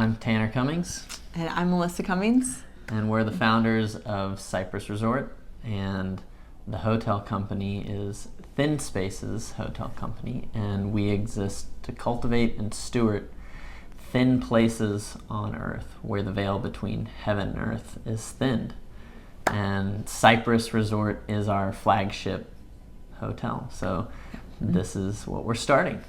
I'm Tanner Cummings. And I'm Melissa Cummings. And we're the founders of Cypress Resort. And the hotel company is Thin Spaces Hotel Company. And we exist to cultivate and steward thin places on earth where the veil between heaven and earth is thinned. And Cypress Resort is our flagship hotel. So this is what we're starting.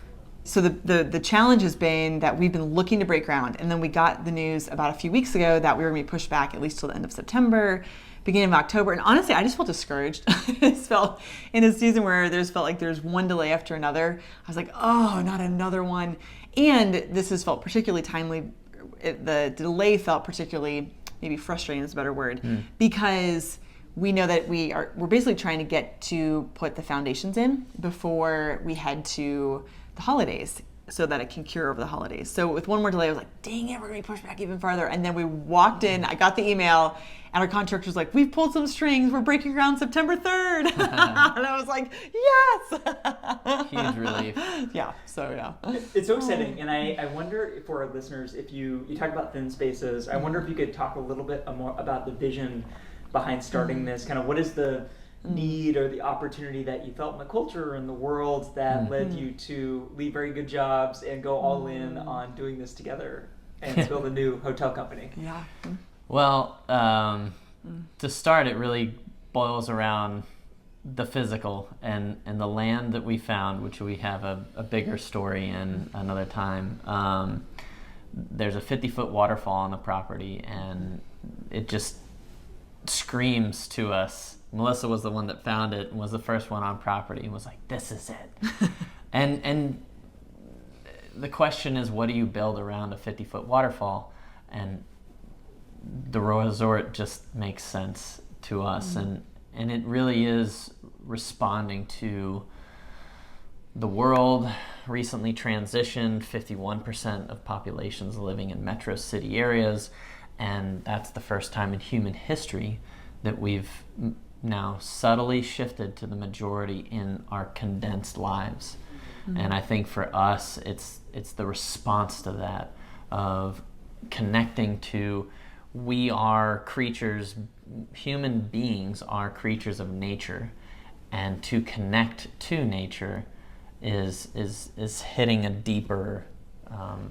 So the challenge has been that we've been looking to break ground, and then we got the news about a few weeks ago that we were going to be pushed back at least till the end of September, beginning of October. And honestly, I just felt discouraged. I just felt in a season where felt like there's one delay after another. I was like, oh, not another one. And this has felt particularly timely. The delay felt particularly, maybe frustrating is a better word, because we know that we're basically trying to get to put the foundations in before we head to the holidays so that it can cure over the holidays. So with one more delay, I was like, dang it, we're going to be pushed back even farther. And then we walked in, I got the email, and our contractor was like, we've pulled some strings, we're breaking ground September 3rd. And I was like, yes! Huge relief. Yeah, so yeah. It's so exciting, and I wonder for our listeners, if you talk about Thin Spaces, I wonder if you could talk a little bit more about the vision behind starting this. Kind of what is the need or the opportunity that you felt in the culture and the world that led you to leave very good jobs and go all in on doing this together and build a new hotel company? Yeah. Well, to start, it really boils around the physical and the land that we found, which we have a bigger story in another time. There's a 50-foot waterfall on the property, and it just screams to us. Melissa was the one that found it and was the first one on property and was like, this is it. and the question is, what do you build around a 50-foot waterfall? And the resort just makes sense to us. And it really is responding to the world recently transitioned. 51% of populations living in metro city areas. And that's the first time in human history that we've now subtly shifted to the majority in our condensed lives. And I think for us, it's the response to that, of connecting to, we are creatures, human beings are creatures of nature, and to connect to nature is hitting a deeper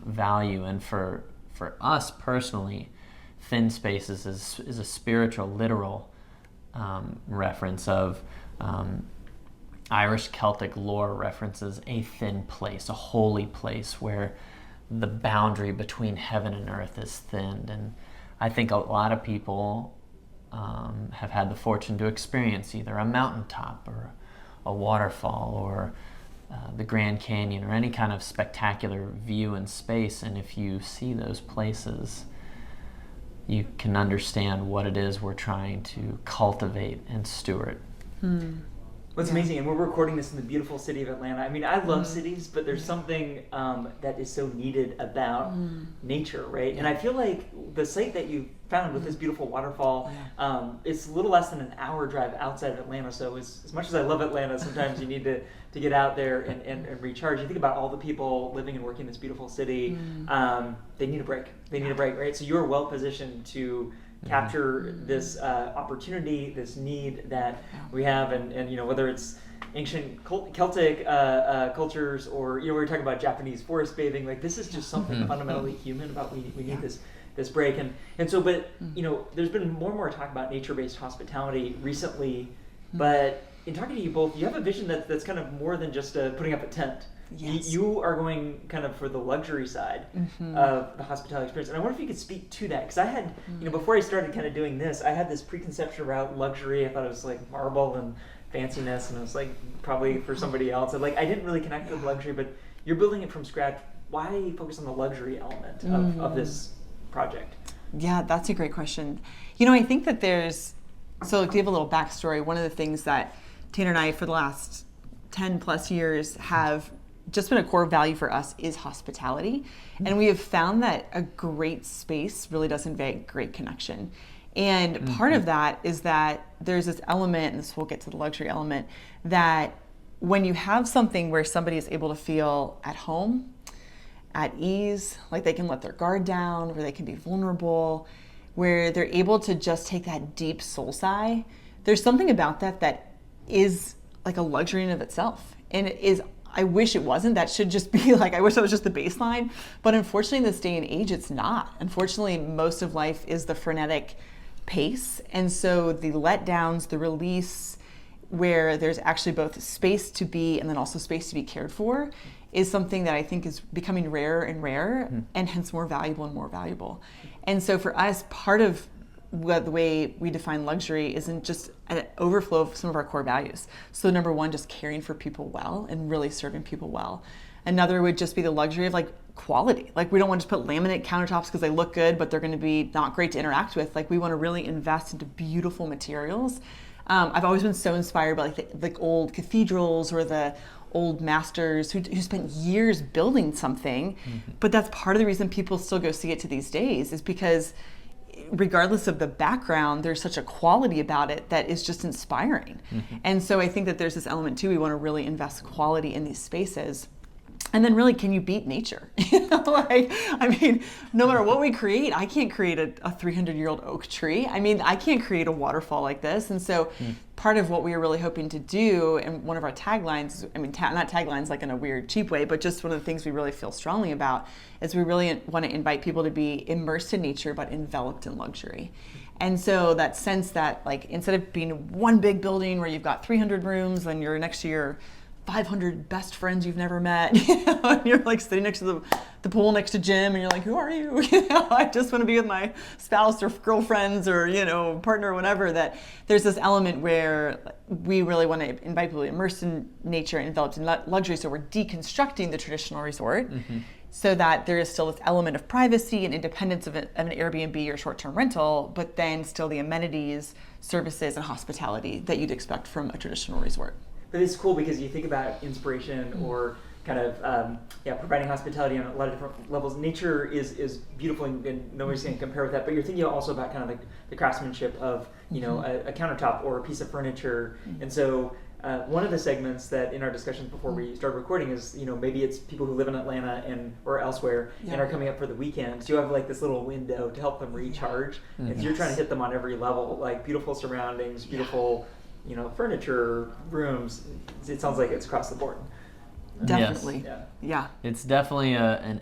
value. And for us personally, Thin Spaces is a spiritual, literal reference of Irish Celtic lore references a thin place, a holy place where the boundary between heaven and earth is thinned. And I think a lot of people have had the fortune to experience either a mountaintop or a waterfall or the Grand Canyon or any kind of spectacular view in space. And if you see those places, you can understand what it is we're trying to cultivate and steward. What's amazing, and we're recording this in the beautiful city of Atlanta. I mean, I love cities, but there's something that is so needed about nature, right? And I feel like the site that you found with this beautiful waterfall, it's a little less than an hour drive outside of Atlanta. So as much as I love Atlanta, sometimes you need to get out there and recharge. You think about all the people living and working in this beautiful city. They need a break. They need a break, right? So you're well positioned to capture this opportunity, this need that we have, and you know, whether it's ancient Celtic cultures, or we were talking about Japanese forest bathing. Like, this is just something fundamentally human about we need this break, and so, but you know, there's been more and more talk about nature-based hospitality recently, but in talking to you both, you have a vision that's kind of more than just putting up a tent. Yes. You are going kind of for the luxury side of the hospitality experience. And I wonder if you could speak to that. Because I had, before I started kind of doing this, I had this preconception about luxury. I thought it was like marble and fanciness, and it was like probably for somebody else. And I didn't really connect with luxury, but you're building it from scratch. Why focus on the luxury element of this project? Yeah, that's a great question. I think that so to give a little backstory, one of the things that Tanner and I for the last 10 plus years have just been a core value for us is hospitality. And we have found that a great space really does invite great connection. And part of that is that there's this element, and this will get to the luxury element, that when you have something where somebody is able to feel at home, at ease, like they can let their guard down, where they can be vulnerable, where they're able to just take that deep soul sigh. There's something about that is like a luxury in of itself. And it is, I wish it wasn't. That should just be like, I wish that was just the baseline. But unfortunately, in this day and age, it's not. Unfortunately, most of life is the frenetic pace. And so the letdowns, the release, where there's actually both space to be and then also space to be cared for, is something that I think is becoming rarer and rarer, and hence more valuable and more valuable. And so for us, part of the way we define luxury isn't just an overflow of some of our core values. So number one, just caring for people well and really serving people well. Another would just be the luxury of like quality. Like we don't want to just put laminate countertops because they look good, but they're going to be not great to interact with. Like we want to really invest into beautiful materials. I've always been so inspired by like old cathedrals or the old masters who spent years building something. But that's part of the reason people still go see it to these days, is because regardless of the background, there's such a quality about it that is just inspiring. And so I think that there's this element too, we want to really invest quality in these spaces. And then really, can you beat nature? Like, I mean, no matter what we create, I can't create a 300-year-old oak tree. I mean, I can't create a waterfall like this. And so part of what we are really hoping to do, and one of our taglines, I mean, not taglines like in a weird, cheap way, but just one of the things we really feel strongly about is we really want to invite people to be immersed in nature, but enveloped in luxury. And so that sense that, like, instead of being one big building where you've got 300 rooms and you're next to your 500 best friends you've never met, and you're like sitting next to the pool next to Jim, and you're like, who are you? I just want to be with my spouse or girlfriends or, partner or whatever. That there's this element where we really want to invite people to immerse in nature and enveloped in luxury. So we're deconstructing the traditional resort so that there is still this element of privacy and independence of an Airbnb or short-term rental, but then still the amenities, services, and hospitality that you'd expect from a traditional resort. But it's cool because you think about inspiration or kind of providing hospitality on a lot of different levels. Nature is beautiful, and nobody's going to compare with that. But you're thinking also about kind of the craftsmanship of a countertop or a piece of furniture. And so one of the segments that in our discussions before we started recording is maybe it's people who live in Atlanta or elsewhere and are coming up for the weekend. So you have like this little window to help them recharge. And so you're trying to hit them on every level, like beautiful surroundings, beautiful. Furniture, rooms. It sounds like it's across the board. Definitely. Yes. Yeah. It's definitely an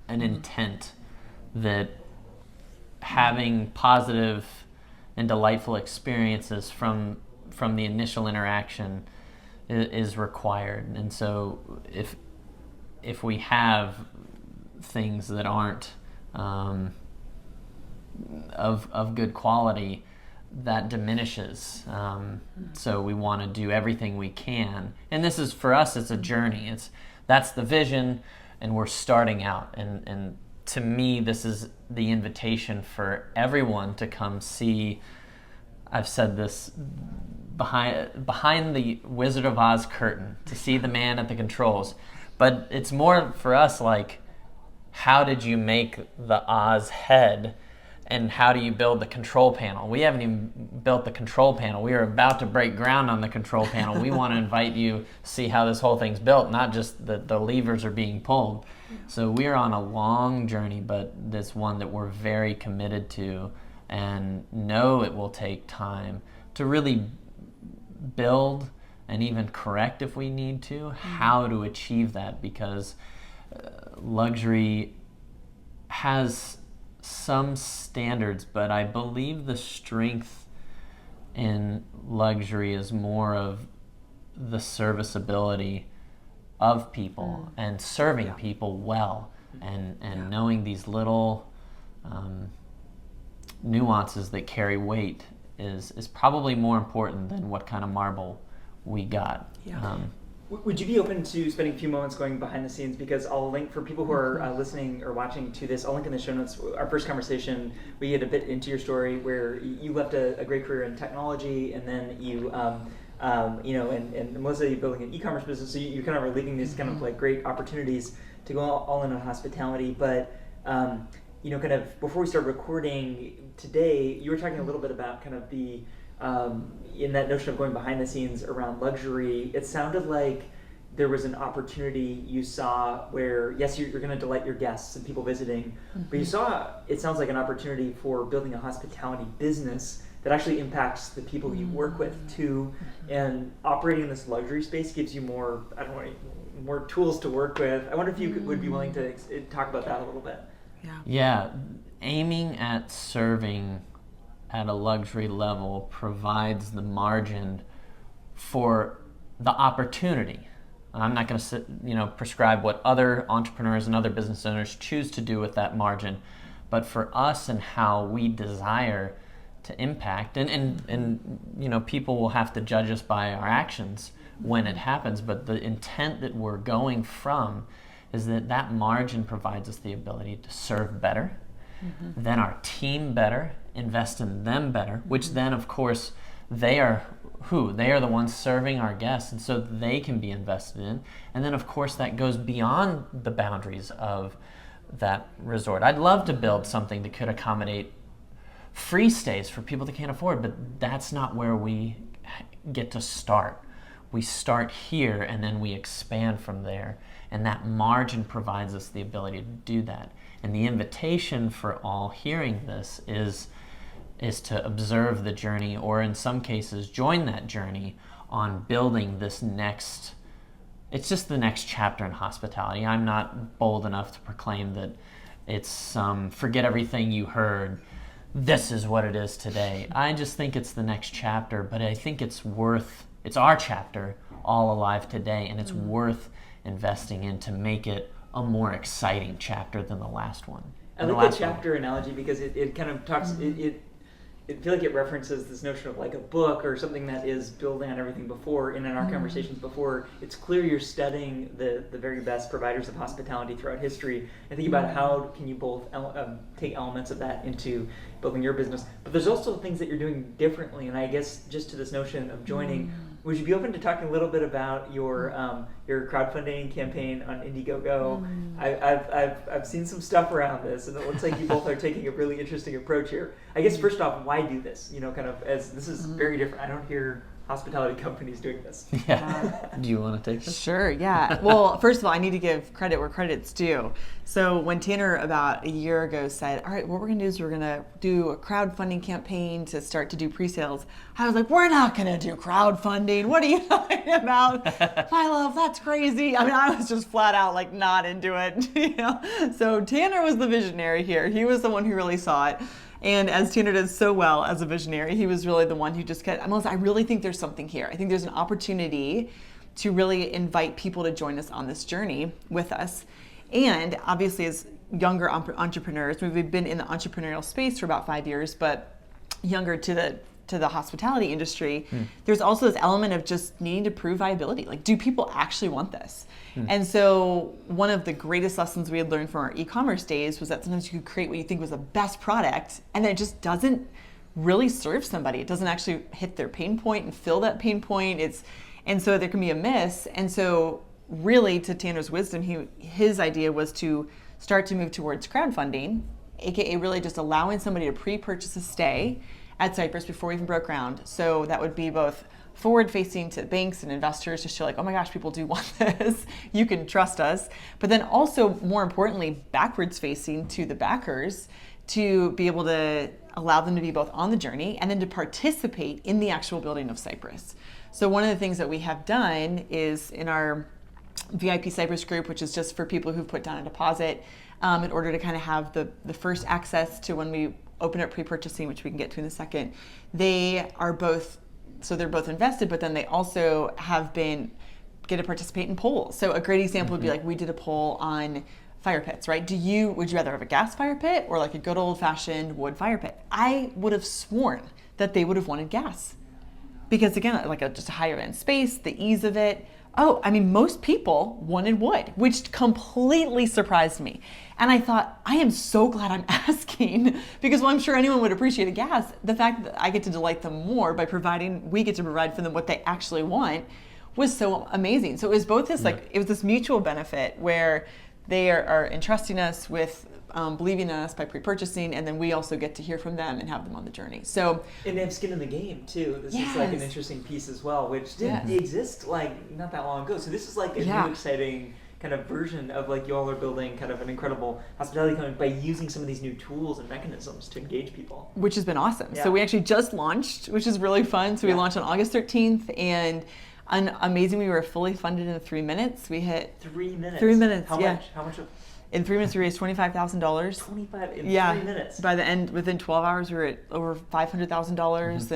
intent that having positive and delightful experiences from the initial interaction is required. And so if we have things that aren't of good quality, that diminishes. So we want to do everything we can. And this is, for us, it's a journey. That's the vision, and we're starting out. And to me, this is the invitation for everyone to come see. I've said this, behind the Wizard of Oz curtain, to see the man at the controls. But it's more for us like, how did you make the Oz head? And how do you build the control panel? We haven't even built the control panel. We are about to break ground on the control panel. We want to invite you to see how this whole thing's built, not just the levers are being pulled. So we're on a long journey, but this one that we're very committed to, and know it will take time to really build and even correct if we need to, how to achieve that, because luxury has some standards, but I believe the strength in luxury is more of the serviceability of people and serving people well, and knowing these little nuances that carry weight is probably more important than what kind of marble we got. Would you be open to spending a few moments going behind the scenes? Because I'll link, for people who are listening or watching to this, I'll link in the show notes our first conversation. We get a bit into your story where you left a great career in technology, and then you, and Melissa, you're building an e-commerce business, so you kind of are leaving these kind of like great opportunities to go all in on hospitality. But, kind of before we started recording today, you were talking a little bit about kind of the, in that notion of going behind the scenes around luxury. It sounded like there was an opportunity you saw where, yes, you're going to delight your guests and people visiting, but you saw, it sounds like, an opportunity for building a hospitality business that actually impacts the people you work with too. And operating in this luxury space gives you more, I don't know, more tools to work with. I wonder if you would be willing to talk about that a little bit. Yeah, aiming at serving at a luxury level provides the margin for the opportunity. I'm not going to prescribe what other entrepreneurs and other business owners choose to do with that margin, but for us and how we desire to impact, and people will have to judge us by our actions when it happens, but the intent that we're going from is that margin provides us the ability to serve better, then our team better, invest in them better, which then, of course, they are the ones serving our guests, and so they can be invested in. And then, of course, that goes beyond the boundaries of that resort. I'd love to build something that could accommodate free stays for people that can't afford, but that's not where we get to start. We start here, and then we expand from there. And that margin provides us the ability to do that. And the invitation for all hearing this is to observe the journey, or in some cases join that journey on building this next, it's just the next chapter in hospitality. I'm not bold enough to proclaim that it's forget everything you heard, this is what it is today. I just think it's the next chapter, but I think it's our chapter all alive today, and it's worth investing in to make it a more exciting chapter than the last one. I like the chapter analogy because it kind of talks, I feel like it references this notion of like a book or something that is building on everything before. And in our conversations before, it's clear you're studying the very best providers of hospitality throughout history and think about how can you both take elements of that into building your business. But there's also things that you're doing differently. And I guess just to this notion of joining, would you be open to talking a little bit about your crowdfunding campaign on Indiegogo? I've seen some stuff around this, and it looks like you both are taking a really interesting approach here. I guess first off, why do this? Kind of as this is very different. I don't hear hospitality companies doing this. Yeah. Do you want to take this? Sure, yeah. Well, first of all, I need to give credit where credit's due. So when Tanner about a year ago said, all right, what we're going to do is we're going to do a crowdfunding campaign to start to do pre-sales, I was like, we're not going to do crowdfunding. What are you talking about? My love, that's crazy. I mean, I was just flat out like not into it. So Tanner was the visionary here. He was the one who really saw it. And as Tanner does so well as a visionary, he was really the one who just kept, Melissa, I really think there's something here. I think there's an opportunity to really invite people to join us on this journey with us. And obviously as younger entrepreneurs, we've been in the entrepreneurial space for about 5 years, but younger to the hospitality industry, there's also this element of just needing to prove viability. Like, do people actually want this? And so one of the greatest lessons we had learned from our e-commerce days was that sometimes you could create what you think was the best product, and then it just doesn't really serve somebody. It doesn't actually hit their pain point and fill that pain point. And so there can be a miss. And so really, to Tanner's wisdom, his idea was to start to move towards crowdfunding, aka really just allowing somebody to pre-purchase a stay at Cypress before we even broke ground. So that would be both forward-facing to banks and investors to show like, oh my gosh, people do want this. You can trust us. But then also, more importantly, backwards-facing to the backers to be able to allow them to be both on the journey and then to participate in the actual building of Cypress. So one of the things that we have done is in our VIP Cypress group, which is just for people who've put down a deposit in order to kind of have the first access to when we open up pre-purchasing, which we can get to in a second. They're both invested, but then they also get to participate in polls. So a great example would be like we did a poll on fire pits, right? Would you rather have a gas fire pit or like a good old fashioned wood fire pit? I would have sworn that they would have wanted gas because again, like just a higher end space, the ease of it. Oh, I mean, most people wanted wood, which completely surprised me. And I thought, I am so glad I'm asking because while I'm sure anyone would appreciate a gas, the fact that I get to delight them more by we get to provide for them what they actually want was so amazing. So it was both this, it was this mutual benefit where they are entrusting us with believing in us by pre-purchasing, and then we also get to hear from them and have them on the journey. So, and they have skin in the game too. This is like an interesting piece as well, which didn't exist like not that long ago. So this is like a new exciting kind of version of like y'all are building kind of an incredible hospitality company by using some of these new tools and mechanisms to engage people. Which has been awesome. Yeah. So we actually just launched, which is really fun. So we launched on August 13th, and amazing, we were fully funded in 3 minutes. We hit 3 minutes. 3 minutes. How much? How much? In 3 minutes, we raised $25,000. 25 in 3 minutes. By the end, within 12 hours, we were at over $500,000,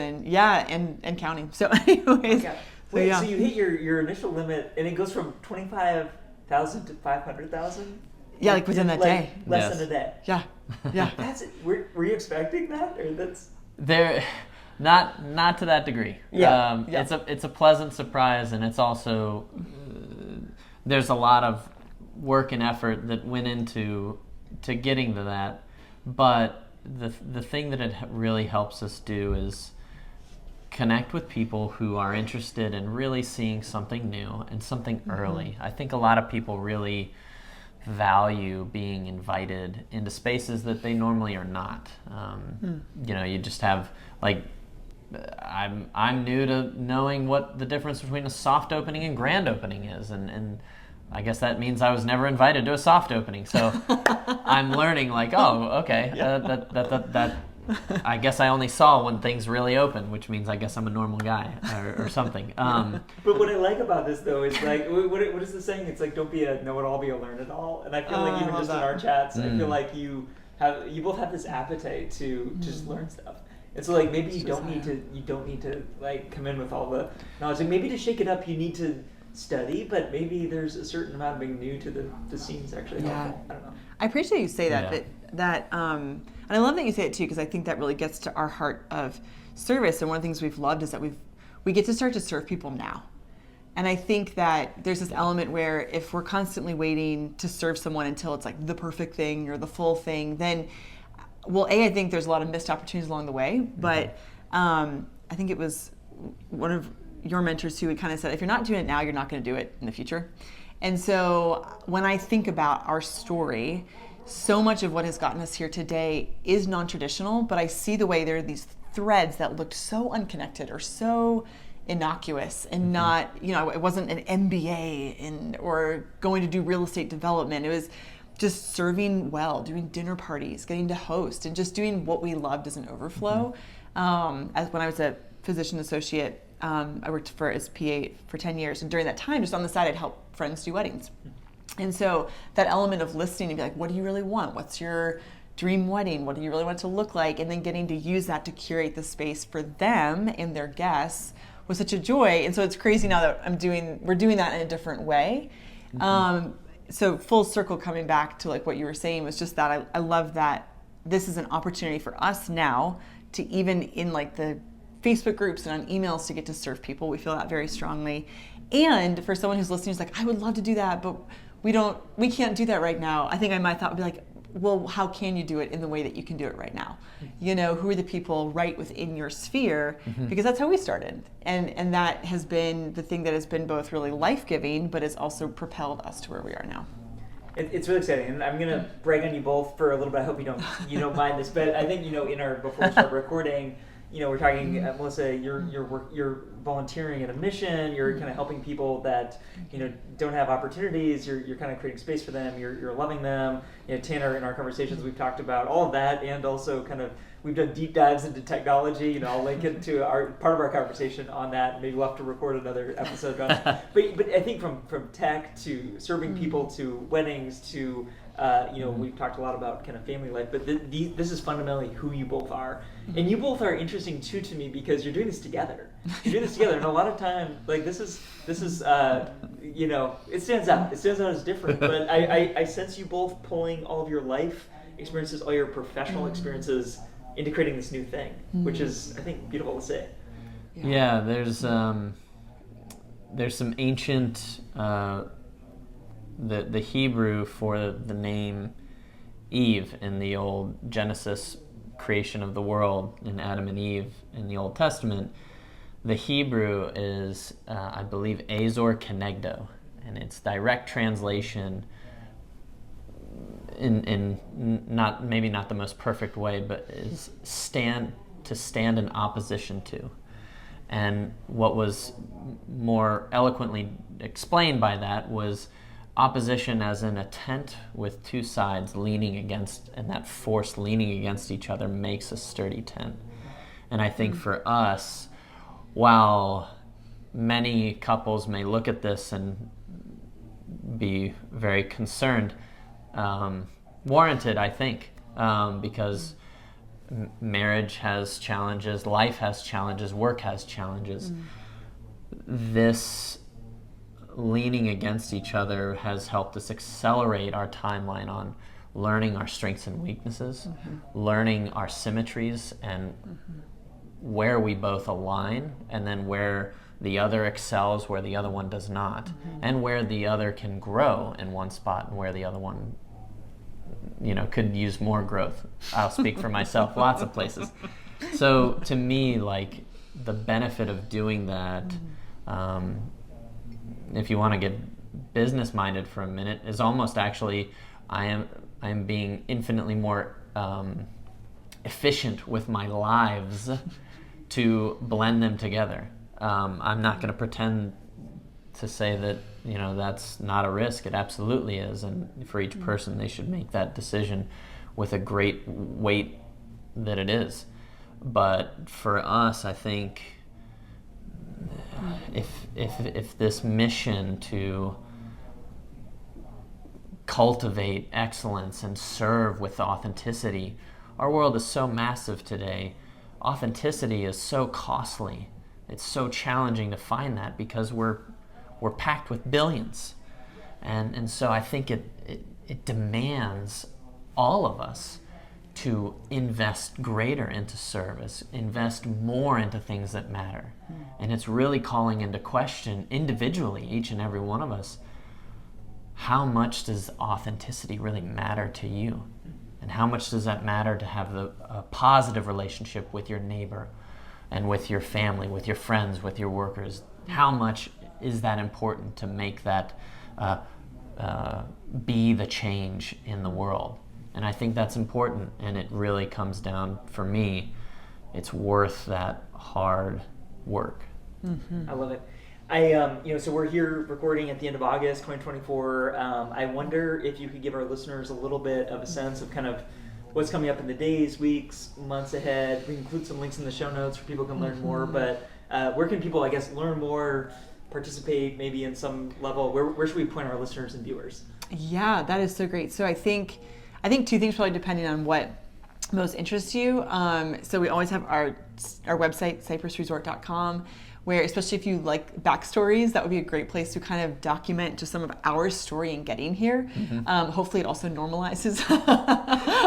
and counting. So, anyways, so you hit your initial limit, and it goes from 25,000 to 500,000. Yeah, like within that day. Less than a day. Yeah. That's it. Were you expecting that, or that's there? Not to that degree. It's a pleasant surprise, and it's also there's a lot of work and effort that went into getting to that. But the thing that it really helps us do is connect with people who are interested in really seeing something new and something early. I think a lot of people really value being invited into spaces that they normally are not. You just have like. I'm new to knowing what the difference between a soft opening and grand opening is, and I guess that means I was never invited to a soft opening. So I'm learning like, oh, okay, that I guess I only saw when things really open, which means I guess I'm a normal guy or something. But what I like about this though is like, what is the saying? It's like, don't be a know-it-all, be a learn-it-all. And I feel like even just in our chats, I feel like you both have this appetite to just learn stuff. And so like maybe you don't need to like come in with all the knowledge. Like maybe to shake it up you need to study, but maybe there's a certain amount of being new to the scenes actually helpful. I don't know. I appreciate you say that and I love that you say it too, because I think that really gets to our heart of service. And one of the things we've loved is that we get to start to serve people now. And I think that there's this element where if we're constantly waiting to serve someone until it's like the perfect thing or the full thing, then I think there's a lot of missed opportunities along the way, but I think it was one of your mentors who had kind of said, if you're not doing it now, you're not going to do it in the future. And so when I think about our story, so much of what has gotten us here today is non-traditional, but I see the way there are these threads that looked so unconnected or so innocuous and not, it wasn't an MBA or going to do real estate development. It was just serving well, doing dinner parties, getting to host, and just doing what we loved as an overflow. As when I was a physician associate, I worked as PA for 10 years, and during that time, just on the side, I'd help friends do weddings. And so that element of listening and be like, what do you really want? What's your dream wedding? What do you really want it to look like? And then getting to use that to curate the space for them and their guests was such a joy. And so it's crazy now that we're doing that in a different way. So full circle coming back to like what you were saying was just that I love that this is an opportunity for us now to even in like the Facebook groups and on emails to get to serve people. We feel that very strongly. And for someone who's listening who's like, I would love to do that, but we can't do that right now. I think my thought would be like, well, how can you do it in the way that you can do it right now? Who are the people right within your sphere? Because that's how we started. And that has been the thing that has been both really life-giving, but has also propelled us to where we are now. It's really exciting, and I'm gonna brag on you both for a little bit. I hope you don't mind this, but I think in our before we start recording, we're talking, Melissa, you're volunteering at a mission. You're kind of helping people that don't have opportunities. You're kind of creating space for them. You're loving them. Tanner, in our conversations, we've talked about all of that, and also kind of we've done deep dives into technology. I'll link it to part of our conversation on that. Maybe we'll have to record another episode on it. But I think from tech to serving people to weddings to we've talked a lot about kind of family life, but this is fundamentally who you both are. And you both are interesting too to me because you're doing this together. And a lot of time, like this is it stands out. It stands out as different, but I sense you both pulling all of your life experiences, all your professional experiences into creating this new thing, which is, I think, beautiful to see. Yeah, there's some ancient the Hebrew for the name Eve in the old Genesis creation of the world in Adam and Eve in the Old Testament. The Hebrew is, I believe, Azor Kenegdo, and its direct translation in not maybe not the most perfect way, but is stand in opposition to. And what was more eloquently explained by that was opposition as in a tent with two sides leaning against, and that force leaning against each other makes a sturdy tent. And I think for us, while many couples may look at this and be very concerned, warranted, I think, because marriage has challenges, life has challenges, work has challenges. This leaning against each other has helped us accelerate our timeline on learning our strengths and weaknesses, learning our symmetries, and where we both align, and then where the other excels, where the other one does not, and where the other can grow in one spot and where the other one, could use more growth. I'll speak for myself, lots of places. So to me, like, the benefit of doing that, if you want to get business minded for a minute, is almost actually I am being infinitely more efficient with my lives to blend them together. I'm not going to pretend to say that that's not a risk. It absolutely is, and for each person they should make that decision with a great weight that it is. But for us, I think if this mission to cultivate excellence and serve with authenticity, our world is so massive today. Authenticity is so costly. It's so challenging to find that because we're packed with billions. And so I think it demands all of us to invest greater into service, invest more into things that matter. And it's really calling into question individually, each and every one of us, how much does authenticity really matter to you? And how much does that matter to have a positive relationship with your neighbor and with your family, with your friends, with your workers? How much is that important to make that be the change in the world? And I think that's important, and it really comes down, for me, it's worth that hard work. I love it. So we're here recording at the end of August 2024. I wonder if you could give our listeners a little bit of a sense of kind of what's coming up in the days, weeks, months ahead. We include some links in the show notes where people can learn more, but where can people, I guess, learn more, participate maybe in some level? Where should we point our listeners and viewers? Yeah, that is so great. So I think two things probably depending on what most interests you. So we always have our website, cypressresort.com, where, especially if you like backstories, that would be a great place to kind of document just some of our story in getting here. Hopefully it also normalizes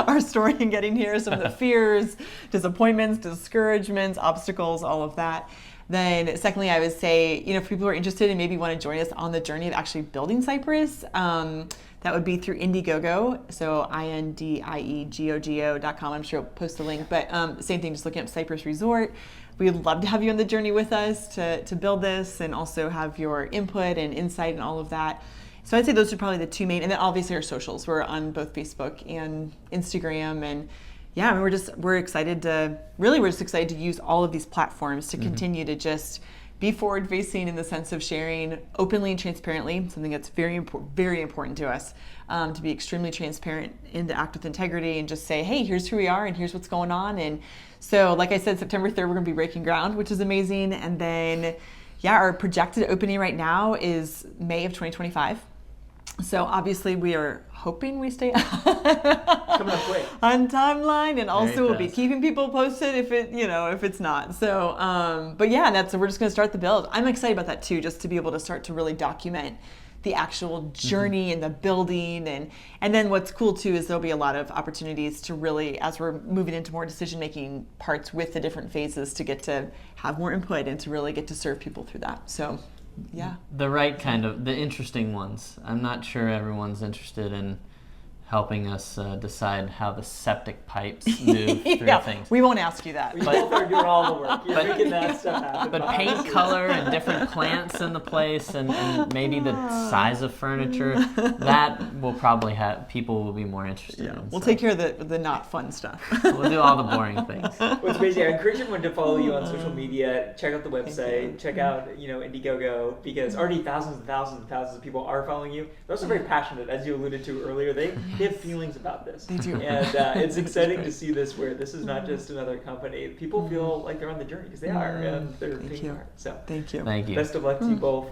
our story in getting here, some of the fears, disappointments, discouragements, obstacles, all of that. Then secondly, I would say, if people are interested and maybe want to join us on the journey of actually building Cypress, that would be through Indiegogo, so indiegogo.com. I'm sure I'll post the link, but same thing, just looking up Cypress Resort. We'd love to have you on the journey with us to build this and also have your input and insight and all of that. So I'd say those are probably the two main, and then obviously our socials. We're on both Facebook and Instagram, and yeah, we're just excited to use all of these platforms to continue to just be forward-facing in the sense of sharing openly and transparently, something that's very important to us, to be extremely transparent and to act with integrity and just say, hey, here's who we are and here's what's going on. And so, like I said, September 3rd, we're going to be breaking ground, which is amazing. And then, our projected opening right now is May of 2025. So obviously we are hoping we stay coming up quick on timeline, and also we'll be keeping people posted if it's not. So, but yeah, we're just going to start the build. I'm excited about that too, just to be able to start to really document the actual journey and the building, and then what's cool too is there'll be a lot of opportunities to really, as we're moving into more decision-making parts with the different phases, to get to have more input and to really get to serve people through that. So. Yeah. The right kind of, the interesting ones. I'm not sure everyone's interested in helping us decide how the septic pipes move through Yeah, things. we won't ask you that. We both are doing all the work. You're making that stuff happen. But behind the paint scenes. color and different plants in the place, and maybe the size of furniture, that will probably have people will be more interested in. We'll so take care of the not fun stuff. We'll do all the boring things. What's amazing, I encourage everyone to follow you on social media, check out the website, check out Indiegogo, because already thousands and thousands and thousands of people are following you. They're also very passionate, as you alluded to earlier. They have feelings about this. They do. And it's exciting to see this where this is not just another company. People feel like they're on the journey, because they are, and they're taking part. So Thank you. Thank you. best of luck to you both.